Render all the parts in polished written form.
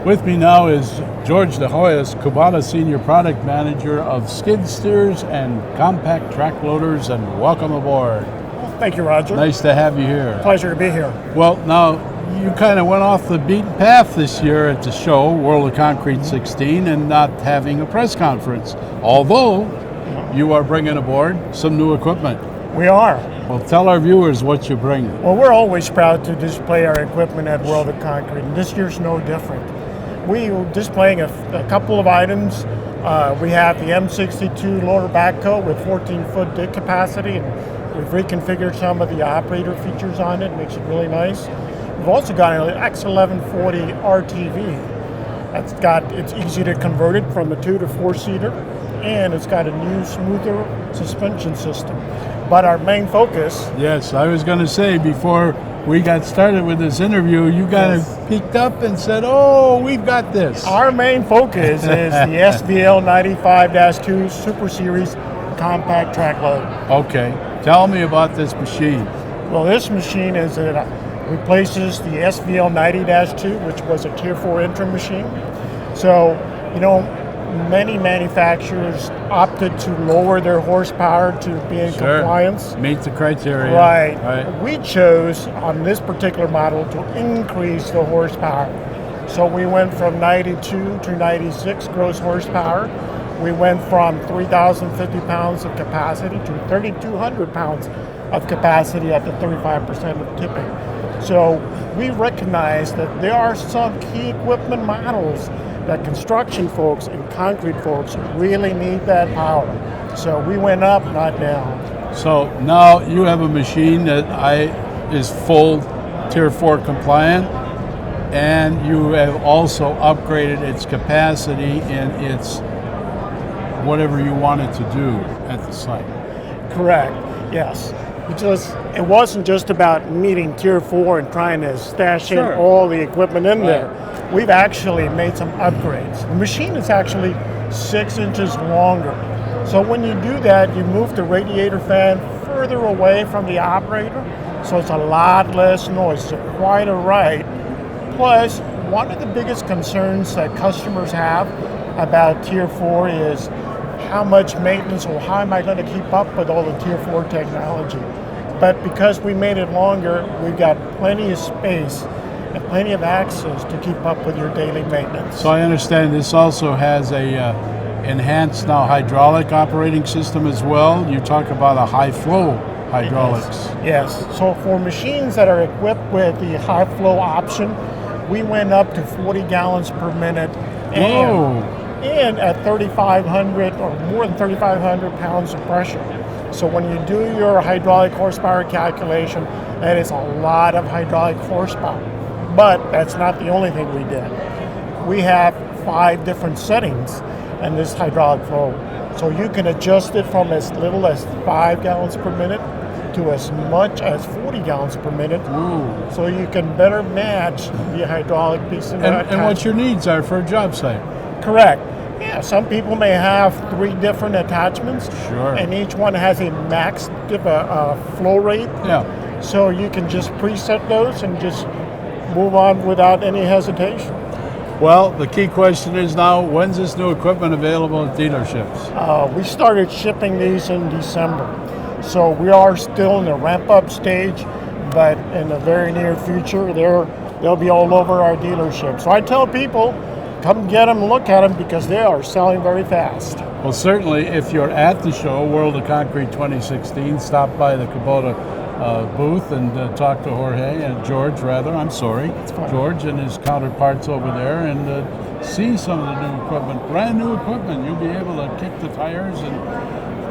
With me now is George De Hoyos, Kubota Senior Product Manager of Skid Steers and Compact Track Loaders, and welcome aboard. Thank you, Roger. Nice to have you here. Pleasure to be here. Well, now, you kind of went off the beaten path this year at the show, World of Concrete 16, and not having a press conference, although you are bringing aboard some new equipment. We are. Well, tell our viewers what you bring. Well, we're always proud to display our equipment at World of Concrete, and this year's no different. We are displaying a couple of items. We have the M62 loader backhoe with 14-foot dig capacity, and we've reconfigured some of the operator features on it. Makes it really nice. We've also got an X1140 RTV. It's easy to convert it from a 2 to 4-seater, and it's got a new, smoother suspension system. But our main focus... Yes, I was going to say, before we got started with this interview, you kind of peeked up and said, oh, we've got this. Our main focus is the SVL95-2s Super Series compact track loader. Okay, tell me about this machine. Well, this machine replaces the SVL90-2, which was a Tier 4 interim machine. So, many manufacturers opted to lower their horsepower to be in compliance. Meet the criteria. Right. We chose, on this particular model, to increase the horsepower. So we went from 92 to 96 gross horsepower. We went from 3,050 pounds of capacity to 3,200 pounds of capacity at the 35% of tipping. So we recognize that there are some key equipment models that construction folks and concrete folks really need that power. So we went up, not down. So now you have a machine that is full Tier 4 compliant, and you have also upgraded its capacity and its whatever you wanted to do at the site. Correct, yes. It wasn't just about meeting Tier 4 and trying to stash in all the equipment in there. We've actually made some upgrades. The machine is actually 6 inches longer. So when you do that, you move the radiator fan further away from the operator, so it's a lot less noise. So quite a ride. Plus, one of the biggest concerns that customers have about Tier 4 is how much maintenance, or how am I going to keep up with all the Tier 4 technology? But because we made it longer, we've got plenty of space and plenty of access to keep up with your daily maintenance. So I understand this also has a enhanced now hydraulic operating system as well. You talk about a high flow hydraulics. Yes. So for machines that are equipped with the high flow option, we went up to 40 gallons per minute. And at 3,500 or more than 3,500 pounds of pressure. So when you do your hydraulic horsepower calculation, that is a lot of hydraulic horsepower. But that's not the only thing we did. We have 5 different settings in this hydraulic flow. So you can adjust it from as little as 5 gallons per minute to as much as 40 gallons per minute. Ooh. So you can better match the hydraulic piece of that. And what your needs are for a job site. Correct. Yeah, some people may have 3 different attachments. Sure. And each one has a max flow rate. Yeah. So you can just preset those and just move on without any hesitation. Well, the key question is now, when's this new equipment available at dealerships? We started shipping these in December. So we are still in the ramp-up stage, but in the very near future, they'll be all over our dealerships. So I tell people, come get them, look at them, because they are selling very fast. Well, certainly, if you're at the show, World of Concrete 2016, stop by the Kubota booth and talk to George, George and his counterparts over there, and see some of the new equipment, brand new equipment. You'll be able to kick the tires and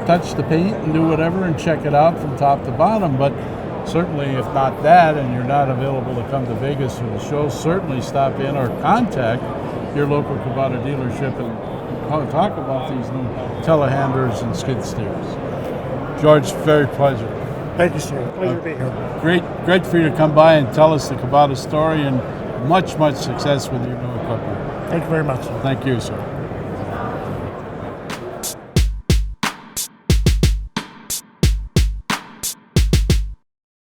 touch the paint and do whatever and check it out from top to bottom. But certainly, if not that, and you're not available to come to Vegas for the show, certainly stop in or contact your local Kubota dealership and talk about these new telehandlers and skid steers. George, very pleasure. Thank you, sir. Pleasure to be here. Great for you to come by and tell us the Kubota story, and much success with your new equipment. Thank you very much. Thank you, sir.